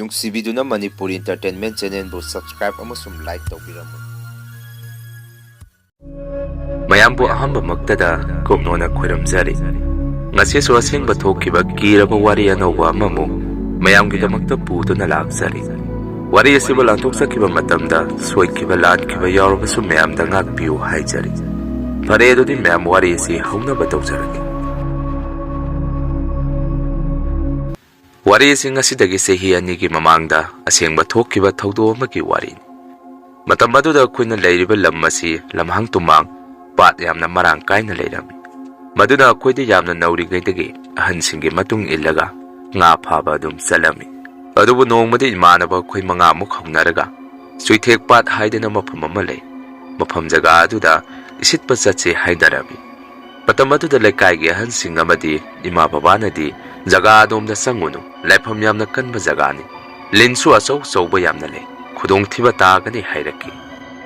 ꯅꯨꯡꯁꯤꯕꯤꯗꯨꯅ Manipuri entertainment ꯆꯦꯅꯦꯜꯕꯨ subscribe ꯑꯃꯁꯨꯡ like ꯇꯧꯕꯤꯔꯝꯃꯨ꯫ ꯃꯌꯥꯝꯕꯨ ꯑꯍꯥꯟꯕꯃꯛꯇꯗ ꯀꯣꯛꯅꯣꯅ ꯈꯣꯏꯔꯝꯖꯔꯤ꯫ ꯉꯁꯤꯁꯨ ꯑꯁꯦꯡꯕ ꯊꯣꯛꯈꯤꯕ ꯀꯤꯔꯕ ꯋꯥꯔꯤ ꯑꯅꯧꯕ ꯑꯃꯃꯨꯛ ꯃꯌꯥꯝꯒꯤꯗꯃꯛꯇ ꯄꯨꯗꯨꯅ ꯂꯥꯛꯆꯔꯤ꯫ ꯋꯥꯔꯤ ꯑꯁꯤꯕꯨ ꯂꯥꯟꯊꯣꯛꯆꯈꯤꯕ ꯃꯇꯝꯗ ꯁꯣꯏꯈꯤꯕ ꯂꯥꯟꯈꯤꯕ ꯌꯥꯎꯔꯕꯁꯨ ꯃꯌꯥꯝꯗ ꯉꯥꯛꯄꯤꯌꯨ ꯍꯥꯏꯖꯔꯤ꯫ ꯐꯔꯦ ꯑꯗꯨꯗꯤ ꯃꯌꯥꯝ ꯋꯥꯔꯤ ꯑꯁꯤ ꯍꯧꯅꯕ ꯇꯧꯖꯔꯒꯦ꯫ ꯋꯥꯔꯤ ꯑꯁꯤ ꯉꯁꯤꯗꯒꯤ ꯆꯍꯤ 2ꯒꯤ ꯃꯃꯥꯡꯗ ꯑꯁꯦꯡꯕ ꯊꯣꯛꯈꯤꯕ ꯊꯧꯗꯣꯛ ꯑꯃꯒꯤ ꯋꯥꯔꯤꯅꯤ꯫ ꯃꯇꯝ ꯑꯗꯨꯗ ꯑꯩꯈꯣꯏꯅ ꯂꯩꯔꯤꯕ ꯂꯝ ꯑꯁꯤ ꯂꯝꯍꯥꯡ ꯇꯨꯝꯍꯥꯡ ꯄꯥꯠ ꯌꯥꯝꯅ ꯃꯔꯥꯡ ꯀꯥꯏꯅ ꯂꯩꯔꯝꯃꯤ꯫ ꯃꯗꯨꯅ ꯑꯩꯈꯣꯏꯗ ꯌꯥꯝꯅ ꯅꯧꯔꯤꯉꯩꯗꯒꯤ ꯑꯍꯟꯁꯤꯡꯒꯤ ꯃꯇꯨꯡ ꯏꯜꯂꯒ ꯉꯥ ꯐꯥꯕ ꯑꯗꯨꯝ ꯆꯠꯂꯝꯃꯤ꯫ ꯑꯗꯨꯕꯨ ꯅꯣꯡꯃꯗꯤ ꯏꯃꯥꯟꯅꯕ ꯑꯩꯈꯣꯏ 5ꯃꯨꯛ ꯍꯧꯅꯔꯒ ꯆꯨꯏꯊꯦꯛ ꯄꯥꯠ ꯍꯥꯏꯗꯅ ꯃꯐꯝ ꯑꯃ ꯂꯩ꯫ ꯃꯐꯝ ꯖꯒꯥ ꯑꯗꯨꯗ ꯏꯁꯤꯠꯄ ꯆꯠꯁꯤ ꯍꯥꯏꯅꯔꯝꯃꯤ꯫ ꯃꯇꯝ ꯑꯗꯨꯗ ꯂꯩꯀꯥꯏꯒꯤ ꯑꯍꯟꯁꯤꯡ ꯑꯃꯗꯤ ꯏꯃꯥ ꯕꯕꯥꯅꯗꯤ ꯖꯒꯥ ꯑꯗꯣꯝꯗ ꯆꯪꯉꯨꯅꯨ, ꯂꯥꯏꯐꯝ ꯌꯥꯝꯅ ꯀꯟꯕ ꯖꯒꯥꯅꯤ, ꯂꯤꯟꯁꯨ ꯑꯆꯧ ꯑꯆꯧꯕ ꯌꯥꯝꯅ ꯂꯩ, ꯈꯨꯗꯣꯡꯊꯤꯕ ꯇꯥꯒꯅꯤ ꯍꯥꯏꯔꯛꯈꯤ꯫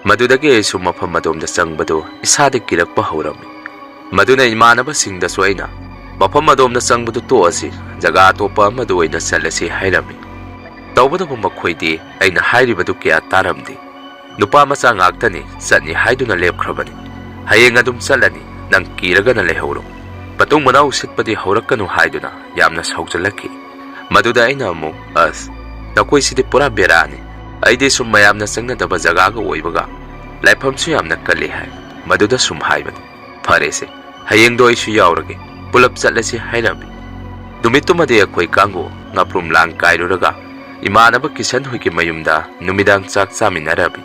ꯃꯗꯨꯗꯒꯤ ꯑꯩꯁꯨ ꯃꯐꯝ ꯑꯗꯣꯝꯗ ꯆꯪꯕꯗꯨ ꯏꯁꯥꯗ ꯀꯤꯔꯛꯄ ꯍꯧꯔꯝꯃꯤ꯫ ꯃꯗꯨꯅ ꯏꯃꯥꯟꯅꯕꯁꯤꯡꯗꯁꯨ ꯑꯩꯅ ꯃꯐꯝ ꯑꯗꯣꯝꯗ ꯆꯪꯕꯗꯨ ꯇꯣꯛꯑꯁꯤ, ꯖꯒꯥ ꯑꯇꯣꯞꯄ ꯑꯃꯗ ꯑꯣꯏꯅ ꯆꯠꯂꯁꯤ ꯍꯥꯏꯔꯝꯃꯤ꯫ ꯇꯧꯕꯇꯕꯨ ꯃꯈꯣꯏꯗꯤ ꯑꯩꯅ ꯍꯥꯏꯔꯤꯕꯗꯨ ꯀꯌꯥ ꯇꯥꯔꯝꯗꯦ꯫ ꯅꯨꯄꯥ ꯃꯆꯥ ꯉꯥꯛꯇꯅꯤ, ꯆꯠꯅꯤ ꯍꯥꯏꯗꯨꯅ ꯂꯦꯞꯈ꯭ꯔꯕꯅꯤ꯫ ꯍꯌꯦꯡ ꯑꯗꯨꯝ ꯆꯠꯂꯅꯤ, ꯅꯪ ꯀꯤꯔꯒꯅ ꯂꯩꯍꯧꯔꯣ, ꯃꯇꯨꯡ ꯃꯅꯥꯎ ꯁꯤꯠꯄꯗꯤ ꯍꯧꯔꯛꯀꯅꯨ ꯍꯥꯏꯗꯨꯅ ꯌꯥꯝꯅ ꯁꯥꯎꯖꯜꯂꯛꯈꯤ꯫ ꯃꯗꯨꯗ ꯑꯩꯅ ꯑꯃꯨꯛ ꯅꯈꯣꯏꯁꯤꯗꯤ ꯄꯨꯔꯥ ꯕꯦꯔꯥꯅꯤ, ꯑꯩꯗꯤ ꯁꯨꯝ ꯃꯌꯥꯝꯅ ꯆꯪꯅꯗꯕ ꯖꯒꯥꯒ ꯑꯣꯏꯕꯒ ꯂꯥꯏꯐꯝꯁꯨ ꯌꯥꯝꯅ ꯀꯜꯂꯤ ꯍꯥꯏ꯫ ꯃꯗꯨꯗ ꯁꯨꯝ ꯍꯥꯏꯕꯅꯤ, ꯐꯔꯦꯁꯦ ꯍꯌꯦꯡꯗꯣ ꯑꯩꯁꯨ ꯌꯥꯎꯔꯒꯦ, ꯄꯨꯂꯞ ꯆꯠꯂꯁꯤ ꯍꯥꯏꯔꯝꯃꯤ꯫ ꯅꯨꯃꯤꯠꯇꯨꯃꯗꯤ ꯑꯩꯈꯣꯏ ꯀꯥꯡꯕꯨ ꯉꯥꯄ꯭ꯔꯨꯝ ꯂꯥꯡ ꯀꯥꯏꯔꯨꯔꯒ ꯏꯃꯥꯟꯅꯕ ꯀꯤꯁꯟ ꯍꯣꯏꯒꯤ ꯃꯌꯨꯝꯗ ꯅꯨꯃꯤꯗꯥꯡ ꯆꯥꯛ ꯆꯥꯃꯤꯟꯅꯔꯝꯃꯤ꯫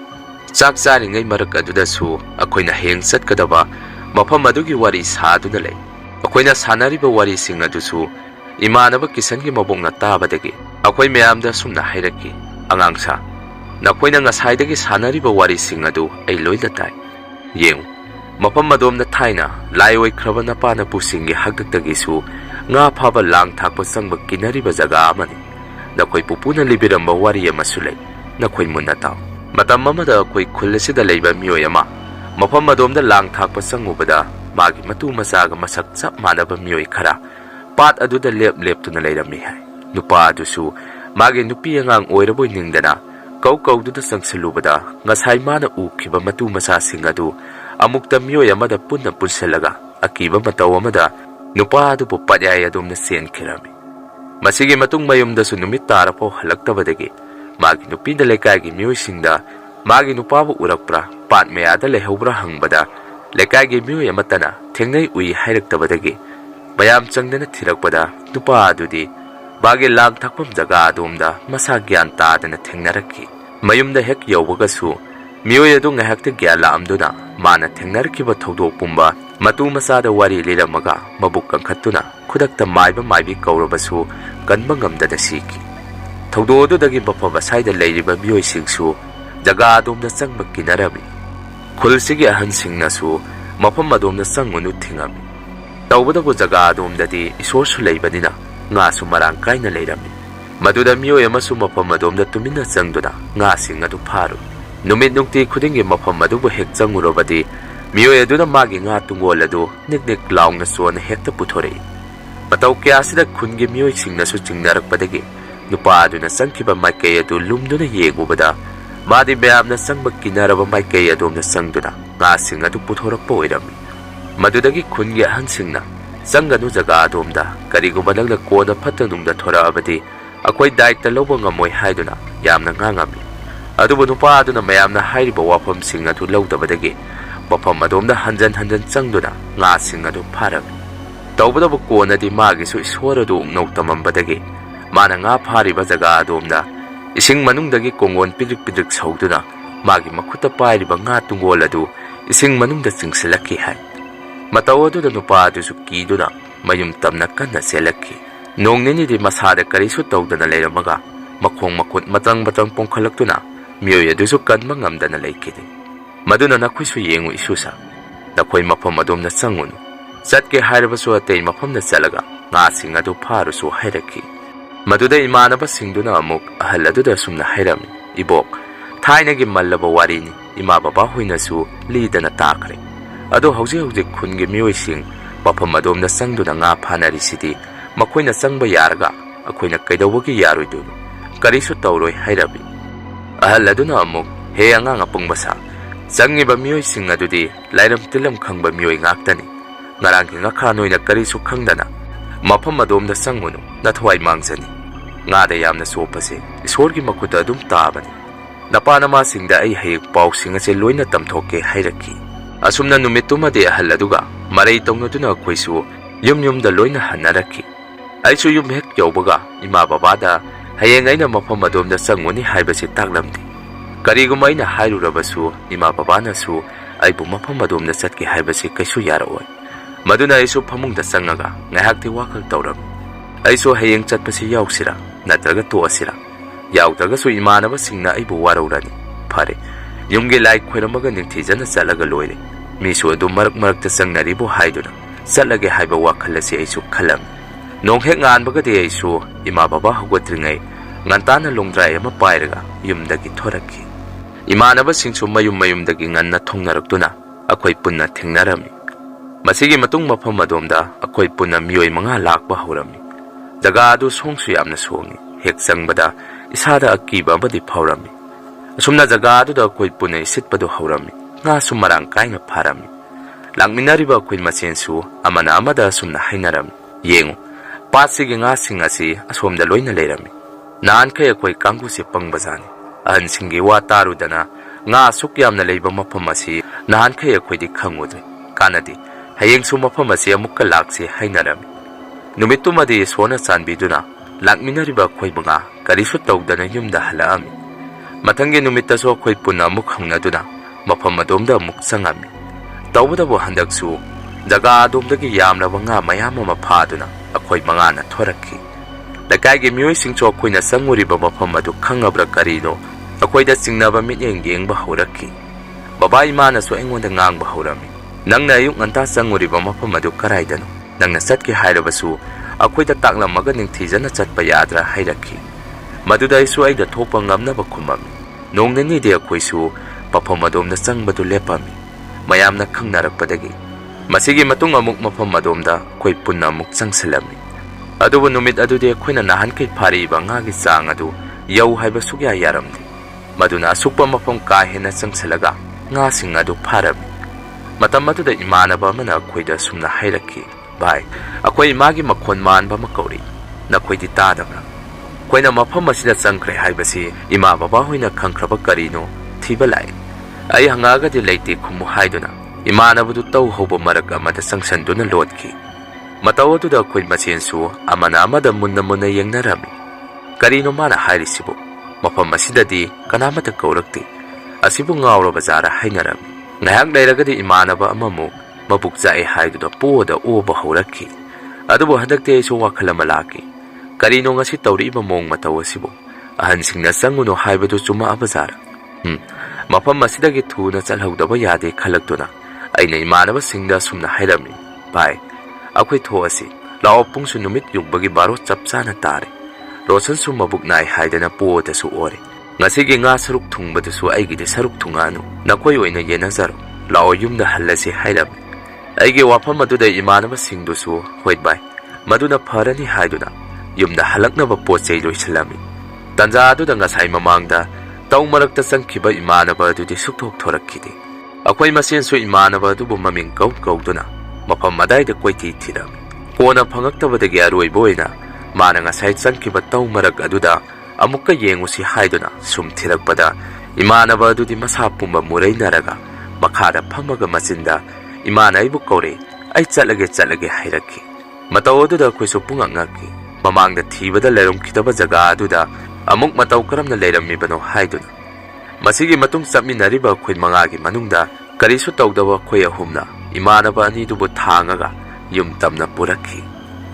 ꯆꯥꯛ ꯆꯥꯔꯤꯉꯩ ꯃꯔꯛ ꯑꯗꯨꯗꯁꯨ ꯑꯩꯈꯣꯏꯅ ꯍꯌꯦꯡ ꯆꯠꯀꯗꯕ ꯃꯐꯝ ꯑꯗꯨꯒꯤ ꯋꯥꯔꯤ ꯁꯥꯗꯨꯅ ꯂꯩ꯫ ꯑꯩꯈꯣꯏꯅ ꯁꯥꯟꯅꯔꯤꯕ ꯋꯥꯔꯤꯁꯤꯡ ꯑꯗꯨꯁꯨ ꯏꯃꯥꯟꯅꯕ ꯀꯤꯁꯟꯒꯤ ꯃꯕꯣꯛꯅ ꯇꯥꯕꯗꯒꯤ ꯑꯩꯈꯣꯏ ꯃꯌꯥꯝꯗ ꯁꯨꯝꯅ ꯍꯥꯏꯔꯛꯈꯤ, ꯑꯉꯥꯡꯁꯥ, ꯅꯈꯣꯏꯅ ꯉꯁꯥꯏꯗꯒꯤ ꯁꯥꯟꯅꯔꯤꯕ ꯋꯥꯔꯤꯁꯤꯡ ꯑꯗꯨ ꯑꯩ ꯂꯣꯏꯅ ꯇꯥꯏ꯫ ꯌꯦꯡꯉꯨ, ꯃꯐꯝ ꯑꯗꯣꯝꯗ ꯊꯥꯏꯅ ꯂꯥꯏ ꯑꯣꯏꯈ꯭ꯔꯕ ꯅꯄꯥ ꯅꯄꯨꯁꯤꯡꯒꯤ ꯍꯥꯛꯇꯛꯇꯒꯤꯁꯨ ꯉꯥ ꯐꯥꯕ ꯂꯥꯡ ꯊꯥꯛꯄ ꯆꯪꯕ ꯀꯤꯅꯔꯤꯕ ꯖꯒꯥ ꯑꯃꯅꯤ꯫ ꯅꯈꯣꯏ ꯄꯨꯄꯨꯅ ꯂꯤꯕꯤꯔꯝꯕ ꯋꯥꯔꯤ ꯑꯃꯁꯨ ꯂꯩ, ꯅꯈꯣꯏ ꯃꯨꯟꯅ ꯇꯥꯎ꯫ ꯃꯇꯝ ꯑꯃꯗ ꯑꯩꯈꯣꯏ ꯈꯨꯜ ꯑꯁꯤꯗ ꯂꯩꯕ ꯃꯤꯑꯣꯏ ꯑꯃ ꯃꯐꯝ ꯑꯗꯣꯝꯗ ꯂꯥꯡ ꯊꯥꯛꯄ ꯆꯪꯉꯨꯕꯗ ꯃꯥꯒꯤ ꯃꯇꯨ ꯃꯆꯥꯒ ꯃꯁꯛ ꯆꯞ ꯃꯥꯟꯅꯕ ꯃꯤꯑꯣꯏ ꯈꯔ ꯄꯥꯠ ꯑꯗꯨꯗ ꯂꯦꯞꯇꯨꯅ ꯂꯩꯔꯝꯃꯤ ꯍꯥꯏ꯫ ꯅꯨꯄꯥ ꯑꯗꯨꯁꯨ ꯃꯥꯒꯤ ꯅꯨꯄꯤ ꯑꯉꯥꯡ ꯑꯣꯏꯔꯕꯣꯏ ꯅꯤꯡꯗꯅ ꯀꯧꯗꯨꯅ ꯆꯪꯁꯤꯜꯂꯨꯕꯗ ꯉꯁꯥꯏ ꯃꯥꯅ ꯎꯈꯤꯕ ꯃꯇꯨ ꯃꯆꯥꯁꯤꯡ ꯑꯗꯨ ꯑꯃꯨꯛꯇ ꯃꯤꯑꯣꯏ ꯑꯃꯗ ꯄꯨꯟꯅ ꯄꯨꯟꯁꯤꯜꯂꯒ ꯑꯀꯤꯕ ꯃꯇꯧ ꯑꯃꯗ ꯅꯨꯄꯥ ꯑꯗꯨꯕꯨ ꯄꯠꯌꯥꯏ ꯑꯗꯣꯝꯗ ꯆꯦꯟꯈꯤꯔꯝꯃꯤ꯫ ꯃꯁꯤꯒꯤ ꯃꯇꯨꯡ ꯃꯌꯨꯝꯗꯁꯨ ꯅꯨꯃꯤꯠ ꯇꯥꯔꯐꯥꯎ ꯍꯜꯂꯛꯇꯕꯗꯒꯤ ꯃꯥꯒꯤ ꯅꯨꯄꯤꯅ ꯂꯩꯀꯥꯏꯒꯤ ꯃꯤꯑꯣꯏꯁꯤꯡꯗ ꯃꯥꯒꯤ ꯅꯨꯄꯥꯕꯨ ꯎꯔꯛꯄ꯭ꯔꯥ, ꯄꯥꯠ ꯃꯌꯥꯗ ꯂꯩꯍꯧꯕ꯭ꯔꯥ ꯍꯪꯕꯗ ꯂꯩꯀꯥꯏꯒꯤ ꯃꯤꯑꯣꯏ ꯑꯃꯠꯇꯅ ꯊꯦꯡꯅꯩ ꯎꯏ ꯍꯥꯏꯔꯛꯇꯕꯗꯒꯤ ꯃꯌꯥꯝ ꯆꯪꯗꯅ ꯊꯤꯔꯛꯄꯗ ꯅꯨꯄꯥ ꯑꯗꯨꯗꯤ ꯃꯥꯒꯤ ꯂꯥꯡ ꯊꯥꯛꯐꯝ ꯖꯒꯥ ꯑꯗꯣꯝꯗ ꯃꯁꯥ ꯒ꯭ꯌꯥꯟ ꯇꯥꯗꯅ ꯊꯦꯡꯅꯔꯛꯈꯤ꯫ ꯃꯌꯨꯝꯗ ꯍꯦꯛ ꯌꯧꯕꯒꯁꯨ ꯃꯤꯑꯣꯏ ꯑꯗꯨ ꯉꯥꯏꯍꯥꯛꯇ ꯒ꯭ꯌꯥꯟ ꯂꯥꯛꯑꯝꯗꯨꯅ ꯃꯥꯅ ꯊꯦꯡꯅꯔꯛꯈꯤꯕ ꯊꯧꯗꯣꯛ ꯄꯨꯝꯕ ꯃꯇꯨ ꯃꯆꯥꯗ ꯋꯥꯔꯤ ꯂꯤꯔꯝꯃꯒ ꯃꯕꯨꯛ ꯀꯟꯈꯠꯇꯨꯅ ꯈꯨꯗꯛꯇ ꯃꯥꯏꯕ ꯃꯥꯏꯕꯤ ꯀꯧꯔꯕꯁꯨ ꯀꯟꯕ ꯉꯝꯗꯅ ꯁꯤꯈꯤ꯫ ꯊꯧꯗꯣꯛ ꯑꯗꯨꯗꯒꯤ ꯃꯐꯝ ꯑꯁꯥꯏꯗ ꯂꯩꯔꯤꯕ ꯃꯤꯑꯣꯏꯁꯤꯡꯁꯨ ꯖꯒꯥ ꯑꯗꯣꯝꯗ ꯆꯪꯕ ꯀꯤꯅꯔꯝꯃꯤ꯫ ꯈꯨꯜꯁꯤꯒꯤ ꯑꯍꯟꯁꯤꯡꯅꯁꯨ ꯃꯐꯝ ꯑꯗꯣꯝꯗ ꯆꯪꯉꯨꯅꯨ ꯊꯤꯡꯉꯝꯃꯤ꯫ ꯇꯧꯕꯇꯕꯨ ꯖꯒꯥ ꯑꯗꯣꯝꯗꯗꯤ ꯏꯁꯣꯔꯁꯨ ꯂꯩꯕꯅꯤꯅ ꯉꯥꯁꯨ ꯃꯔꯥꯡ ꯀꯥꯏꯅ ꯂꯩꯔꯝꯃꯤ꯫ ꯃꯗꯨꯗ ꯃꯤꯑꯣꯏ ꯑꯃꯁꯨ ꯃꯐꯝ ꯑꯗꯣꯝꯗ ꯇꯨꯃꯤꯟꯅ ꯆꯪꯗꯨꯅ ꯉꯥꯁꯤꯡ ꯑꯗꯨ ꯐꯥꯔꯨꯏ꯫ ꯅꯨꯃꯤꯠ ꯅꯨꯡꯇꯤ ꯈꯨꯗꯤꯡꯒꯤ ꯃꯐꯝ ꯑꯗꯨꯕꯨ ꯍꯦꯛ ꯆꯪꯉꯨꯔꯕꯗꯤ ꯃꯤꯑꯣꯏ ꯑꯗꯨꯅ ꯃꯥꯒꯤ ꯉꯥ ꯇꯨꯡꯒꯣꯜ ꯑꯗꯨ ꯅꯤꯛ ꯅꯤꯛ ꯂꯥꯎꯅ ꯆꯣꯟꯅ ꯍꯦꯛꯇ ꯄꯨꯊꯣꯔꯛꯏ꯫ ꯃꯇꯧ ꯀꯌꯥꯁꯤꯗ ꯈꯨꯟꯒꯤ ꯃꯤꯑꯣꯏꯁꯤꯡꯅꯁꯨ ꯆꯤꯡꯅꯔꯛꯄꯗꯒꯤ ꯅꯨꯄꯥ ꯑꯗꯨꯅ ꯆꯪꯈꯤꯕ ꯃꯥꯏꯀꯩ ꯑꯗꯨ ꯂꯨꯝꯗꯨꯅ ꯌꯦꯡꯉꯨꯕꯗ ꯃꯥꯗꯤ ꯃꯌꯥꯝꯅ ꯆꯪꯕ ꯀꯤꯅꯔꯕ ꯃꯥꯏꯀꯩ ꯑꯗꯣꯝꯗ ꯆꯪꯗꯨꯅ ꯉꯥꯁꯤꯡ ꯑꯗꯨ ꯄꯨꯊꯣꯔꯛꯄ ꯑꯣꯏꯔꯝꯃꯤ꯫ ꯃꯗꯨꯗꯒꯤ ꯈꯨꯟꯒꯤ ꯑꯍꯟꯁꯤꯡꯅ ꯆꯪꯒꯅꯨ ꯖꯒꯥ ꯑꯗꯣꯝꯗ, ꯀꯔꯤꯒꯨꯝꯕ ꯅꯪꯅ ꯀꯣꯟꯅ ꯐꯠꯇ ꯅꯨꯡꯗ ꯊꯣꯔꯛꯑꯕꯗꯤ ꯑꯩꯈꯣꯏ ꯗꯥꯏꯇ ꯂꯧꯕ ꯉꯝꯃꯣꯏ ꯍꯥꯏꯗꯨꯅ ꯌꯥꯝꯅ ꯉꯥꯡꯉꯝꯃꯤ꯫ ꯑꯗꯨꯕꯨ ꯅꯨꯄꯥ ꯑꯗꯨꯅ ꯃꯌꯥꯝꯅ ꯍꯥꯏꯔꯤꯕ ꯋꯥꯐꯝꯁꯤꯡ ꯑꯗꯨ ꯂꯧꯗꯕꯗꯒꯤ ꯃꯐꯝ ꯑꯗꯣꯝꯗ ꯍꯟꯖꯟ ꯍꯟꯖꯟ ꯆꯪꯗꯨꯅ ꯉꯥꯁꯤꯡ ꯑꯗꯨ ꯐꯥꯔꯝꯃꯤ꯫ ꯇꯧꯕꯇꯕꯨ ꯀꯣꯟꯅꯗꯤ ꯃꯥꯒꯤꯁꯨ ꯏꯁꯣꯔ ꯑꯗꯨ ꯎꯛꯅꯧ ꯇꯝꯃꯝꯕꯗꯒꯤ ꯃꯥꯅ ꯉꯥ ꯐꯥꯔꯤꯕ ꯖꯒꯥ ꯑꯗꯣꯝꯗ ꯏꯁꯤꯡ ꯃꯅꯨꯡꯗꯒꯤ ꯀꯣꯡꯒꯣꯟ ꯄꯤꯗ꯭ꯔꯤꯛ ꯄꯤꯗ꯭ꯔꯤꯛ ꯁꯧꯗꯨꯅ ꯃꯥꯒꯤ ꯃꯈꯨꯠꯇ ꯄꯥꯏꯔꯤꯕ ꯉꯥ ꯇꯨꯡꯒꯣꯜ ꯑꯗꯨ ꯏꯁꯤꯡ ꯃꯅꯨꯡꯗ ꯆꯤꯡꯁꯤꯜꯂꯛꯈꯤ ꯍꯥꯏ꯫ ꯃꯇꯧ ꯑꯗꯨꯗ ꯅꯨꯄꯥ ꯑꯗꯨꯁꯨ ꯀꯤꯗꯨꯅ ꯃꯌꯨꯝ ꯇꯝꯅ ꯀꯟꯅ ꯆꯦꯜꯂꯛꯈꯤ꯫ ꯅꯣꯡ ꯅꯤꯅꯤꯗꯤ ꯃꯁꯥꯗ ꯀꯔꯤꯁꯨ ꯇꯧꯗꯅ ꯂꯩꯔꯝꯃꯒ ꯃꯈꯣꯡ ꯃꯈꯨꯠ ꯃꯇꯪ ꯃꯇꯪ ꯄꯣꯡꯈꯠꯂꯛꯇꯨꯅ ꯃꯤꯑꯣꯏ ꯑꯗꯨꯁꯨ ꯀꯟꯕ ꯉꯝꯗꯅ ꯂꯩꯈꯤꯗꯦ꯫ ꯃꯗꯨꯅ ꯅꯈꯣꯏꯁꯨ ꯌꯦꯡꯉꯨ ꯏꯁꯨꯁꯥ, ꯅꯈꯣꯏ ꯃꯐꯝ ꯑꯗꯣꯝꯗ ꯆꯪꯉꯨꯅꯨ, ꯆꯠꯀꯦ ꯍꯥꯏꯔꯕꯁꯨ ꯑꯇꯩ ꯃꯐꯝꯗ ꯆꯠꯂꯒ ꯉꯥꯁꯤꯡ ꯑꯗꯨ ꯐꯥꯔꯨꯁꯨ ꯍꯥꯏꯔꯛꯈꯤ꯫ ꯃꯗꯨꯗ ꯏꯃꯥꯟꯅꯕꯁꯤꯡꯗꯨꯅ ꯑꯃꯨꯛ ꯑꯍꯜ ꯑꯗꯨꯗ ꯁꯨꯝꯅ ꯍꯥꯏꯔꯝꯃꯤ, ꯏꯕꯣꯛ, ꯊꯥꯏꯅꯒꯤ ꯃꯜꯂꯕ ꯋꯥꯔꯤꯅꯤ, ꯏꯃꯥ ꯕꯕꯥ ꯍꯣꯏꯅꯁꯨ ꯂꯤꯗꯅ ꯇꯥꯈ꯭ꯔꯦ꯫ ꯑꯗꯣ ꯍꯧꯖꯤꯛ ꯈꯨꯟꯒꯤ ꯃꯤꯑꯣꯏꯁꯤꯡ ꯃꯐꯝ ꯑꯗꯣꯝꯗ ꯆꯪꯗꯨꯅ ꯉꯥ ꯐꯥꯅꯔꯤꯁꯤꯗꯤ ꯃꯈꯣꯏꯅ ꯆꯪꯕ ꯌꯥꯔꯒ ꯑꯩꯈꯣꯏꯅ ꯀꯩꯗꯧꯕꯒꯤ ꯌꯥꯔꯣꯏꯗꯣꯏꯅꯣ? karisu tawroi hairabi. Ahal aduna amuk he angang apung basa. Zangiba miyoy sing adudi lairam tilam khangba miyoy ngaktani. Ngarangki ngakhanoi na karisu khangdana. Mafam adomda sangunu nathwai mangzani. Ngada yamna sopase isorgi makuta adum tabani. Napanama singda ay hayik paw singa se loina tamthoke hairaki. Asumna numitumade ahal aduga maray tongnaduna koisu yum da loina hanaraki. Aisu yum hek yawbaga ima babada hayeng aina mafam adomda sanguni haibasi taklamdi. Kariguma aina hairurabasu ima babanasu aibu mafam adomda satki haibasi kaisu yaraoy. Maduna aisu pamungda sangaga ngayakti wakal tawram. Aisu hayeng chatpasi yawsira natraga tuasira. Yawdragasu imanaba singna aibu waraurani. Pare yumgi lai khwairamaga ningthijana chalaga loire. Misu adu marak sangnaribu haiduna chatlage haiba wakhalasi aisu khalam. Nonghek nganbagadi aisu ima baba hugotringai ngantana longdrai ama pairaga yumdagi thoraki. Imanaba singsu mayumdagi nganna thongnarakduna akhoi punna thengnarami. Masigi matung mafam adomda akhoi punna miyoi manga lakba hawrami. Jaga adu songsu yamna songi hek changbada isada akiba amadi phawrami. Asumna jaga aduda akhoi punna isitpadu hawrami. Nga sumarang kaina pharami. Langminariba akhoi masensu amana amada sumna hainarami. Yengu Pasigi nga singasi asomda loina leirami. Naan kay ako'y kanggu si pangbazani. Ahan singi watarudana nga sukyam na leiba mapamasi naan kay ako'y di kangudre. Kanadi, hayeng sumapamasi amukalaksi hainarami. Numitumadi iswana sanbiduna, langminariba ako'y mga karisut tawdana yumda halaami. Matanggi numitaso ako'y puna mukhang na duna, mapamadumda muksangami. Tawbadabo handagsu, daga adumdagi yamnaba nga mayama mapaduna. Ako'y mga nathoraki. Lakaygi miyoy singcho ako'y nasanguriba mafam adu khangabra karino ako'y da singnaba mityeng bahuraki. Babae manaso engwanda ngang bahurami. Nang na yung nganta sanguriba mafam adu karaydano. Nang nasatki hairabasu ako'y da taklamaga ningthijana chatpa yadra hairaki. Maduda isu ay da thopa ngamnaba kumami. Nong nanidi ako'y su papam adom na sangbadu lepami. Mayam na khangnarakpadagi. Masigi matung amuk mafam adomda ako'y punna amuk sangsalami. Adubo numit adudi ako'y nanahan kay pariba ngagi sang adu yaw haiba sugya yaramdi. Maduna asukpa mafam kahina sangsalaga nga sing adu parami. Matam aduda imanaba mana ako'y da sumna hairaki. Bay, ako'y imagi makhon maan ba makauri na ako'y di tadabra. Ako'y na mafam masida sangkre haiba si ima babahoy na kangkraba karino tibalay. Ay hangaga di layti kumuhay na. Imanabadu taw hobo marag amada sangsandu na lodki. Matawa da ako'y masensu amana amada muna yung narami. Karino mana hairisibo. Mapamasida di kanamata kaurakti. Asibo ngawra bazara hay narami. Ngayang dairagadi imanaba amamu mabukza ay haidu da po da uba hauraki. Adubo handagti ay suwa kalamalaki. Karino nga si tawri iba mong matawa sibo. Ahansing na sanguno haibadu suma abazara. Mapamasida gitu na salhawdaba yade kalagdo na. Ay na imanaba singda sumna hairami. Bay, ako'y tuwasi, lao pungso numit yung bagi baro chapsa na tari. Rosan sumabuk na ay haida na puo da su ori. Nga sige nga saruk tungba da su ay gidi saruk tungano. Nakoy oy na yenazaro, lao yung na halasi hairami. Ay giwapa maduda imanaba singdo su, hoit bay, maduna para ni haido na. Yung na halak na ba po sa ilo'y salami. Tanzaado da nga say mamangda, taong maragtasang kiba imanaba do di suktok torak kidi. Ako'y masenso imanaba dubo maming kaw do na. Mapamaday da ko'y titirami. Kung na pangagtabadagi aroy boy na, mana nga sahit san kibataw marag aduda, amuk ka yengo si haido na, sumtirag pada, imanaba do di masapong mamuray naraga, makada pamaga masinda, imana ibu kore, ay tsalage hairaki. Mataw do da ko'y supungangaki, mamang da tiba da lerong kitaba jaga aduda, amuk mataw karam na leram ibano haido na. Masigi matung samin na riba ko'y mangagi manungda, kariso tawdawa ko'y ahumna, imanaba ni dubo tangaga, yung tam na puraki.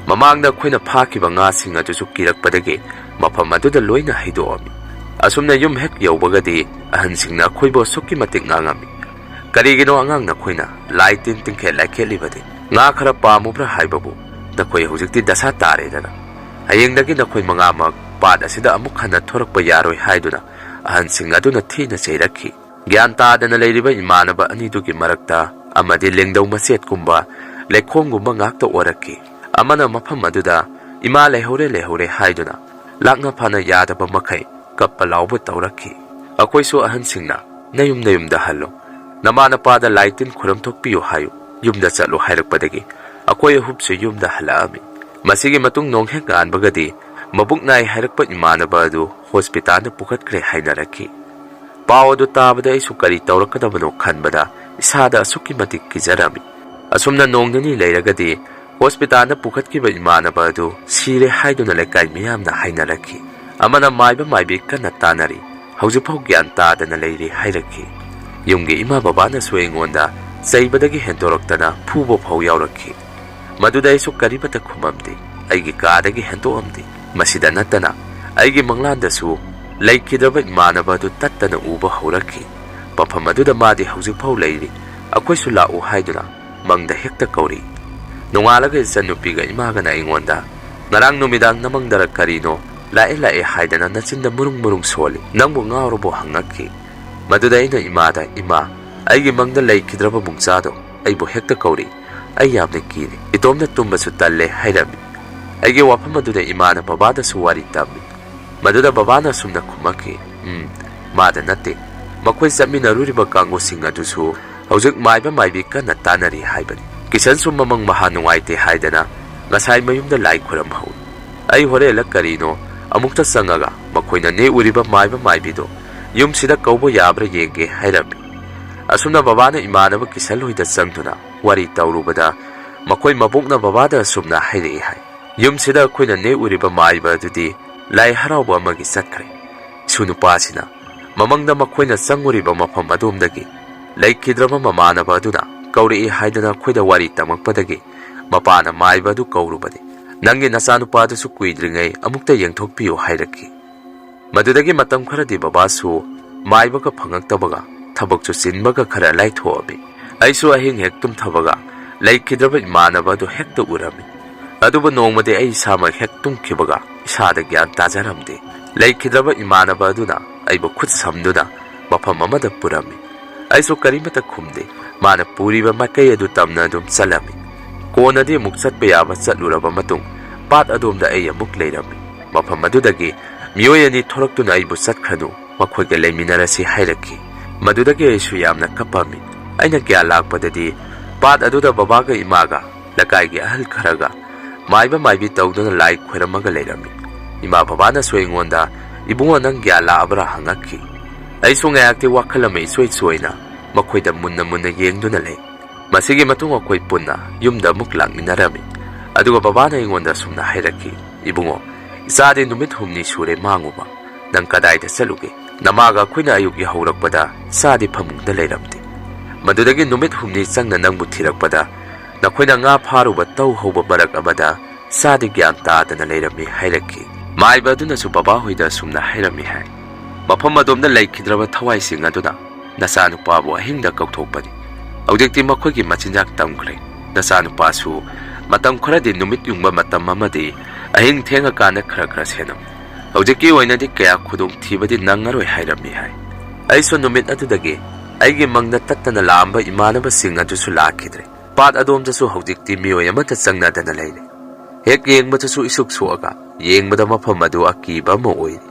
Mamang na ko'y napakiba nga singa do sukirakpadagi, mapamado loy na haidoami. Asum na yung hek yaw bagadi, ahansing na ko'y bo suki matik ngangami. Karigino angang na ko'y na, laitin tingke laikelibadi. Nga karapa mo pra haibabu, na ko'y hujikti dasa tare na na. Hayeng nagin na ko'y mga magpada sida amukhan na torak bayaroy haido na, ahansing nga do na ti na sayraki. Giyantada na layriba imanaba anidugi marakta, amadi lengdaw maset kumba, lekhong gumba ngakta oraki. Amana mapam aduda, ima lehore haido na. lakna phana yadaba makai kappa lauba tawrakhi akoisu ahansingna nayumda hallo namana pada laitin khuram thokpiyo hayu yumda chalo hairakpadagi akoi hubse yumda halaami masigi matung nonghek anbagadi mabuk nai hairakpa imanaba adu hospital na pukhatkre hainarakhi paw adu tabada isu kari tawrakadabano khanbada isada asuki matik kijarami asumna nongdani leiragadi hospital na pukhatkiba imanaba adu sire haiduna lekai miyamna hainarakhi amana maiba maibi kana tanari haujiphau gyan tadana leiri hairakhi yumgi ima babana suengonda saibadagi hendoraktana phubo phau yaurakhi maduda isu karibata khumamdi aigi kaadagi hendoamdi masida natana aigi manglandasu laikidaba imanaba adu tattana uba haurakhi pafam aduda madi haujiphau leiri akoisu lau haiduna mangda hekta kauri nongalaga isanupiga imagana ingonda ngarang numidang namangdara karino lae haidana nachinda murung soli nangbu ngawrobo hangakhi maduda ina imada ima aigi mangda laikidraba mungchado aibo hekta kauri ai yamna kiri itomna tumbasu talle hairami aigi wafam aduda imana babada suwari tammi maduda babana sumna khumaki mada natte makoi saminaruriba kangosing adusu haujuk maiba maibi kana tanari haibani kisan sum mamang maha nungaite haidana ngasai mayumda lai khuram hau ai horela karino amukta sangaga makoina ne uriba maiba maibido yum sida kaubo yabra yenge hairami asumna babana imanaba kisal hoida sangtuna wari tawrubada makoi mabukna babada sumna haire hai yum sida koina ne uriba maiba dudi lai harauba amagi satkre sunupasina mamangda makoina sanguriba mafam adomdagi laikidraba mamanaba aduna kauri haidana khoida wari tamakpadagi mapana maiba du kaurubadi nangi nasanupadu su kuidringai amukta yengthokpiyo hairakhi madudagi matam kharadi babasu maibaga phangaktabaga thabakchu sinbaga khara laithoabi aisu ahing hektum thabaga laikidraba imanaba du hekta urami aduba nongmade ai sama hektum khibaga isada gyan tajaramde laikidraba imanaba aduna aiba khut samduna mafam amada purami aisu karimata khumde mana puriba makai adu tamna dum salami konadi muksat payaba chatluraba matung pat adomda ai amuk leirami mafam adudagi miyoyani thoraktuna aibu chatkhanu makhoiga leiminarasi hairakhi madudagi aisu yamna kapami aina kya lakpadadi pat aduda babaga imaga lakaigi ahal kharaga maiba maibi tawduna lai khoiramaga leirami ima babana soingonda ibungo nang kya la abra hangakhi aisu ngayakti wakhalame soina makhoida munna yengduna lei masigi matung akoi punna yumda muk lakminarami aduga babana ingonda sumna hairakhi ibungo isade numit humni sure manguba nang kadaida chaluge namaga khoina ayugi haurakpada sadi phamungda leiramde madudagi numit humni changna nangbu thirakpada nakhoina nga pharuba tau hoba barak abada sadi gyan tadana leirami hairakhi maiba aduna su baba hoida sumna hairami hai mafam adomda laikhidraba thawai sing aduna nasanupabu ahingda kauthokpani audikti makhoigi machinjak tamkhre nasanupasu matam kharadi numit yungba matam amadi ahing thenga kana khara senam audiki oinadi kaya khudong thibadi nangaroi hairami hai aiso numit adudagi aigi mangna tattana lamba imanaba sing adusu lakhidre pat adomdasu haudikti mioi amata changna dana leire hek yengbasu isuk suaga yengbada mafam adu akiba mo oiri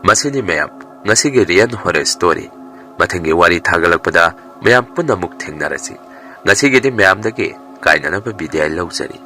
masini mayam ngasigi rian hore story mathangi wari thagalakpada mayam punna muk thengnarasi ngasigi di mayam dagi kainanaba bidai laujari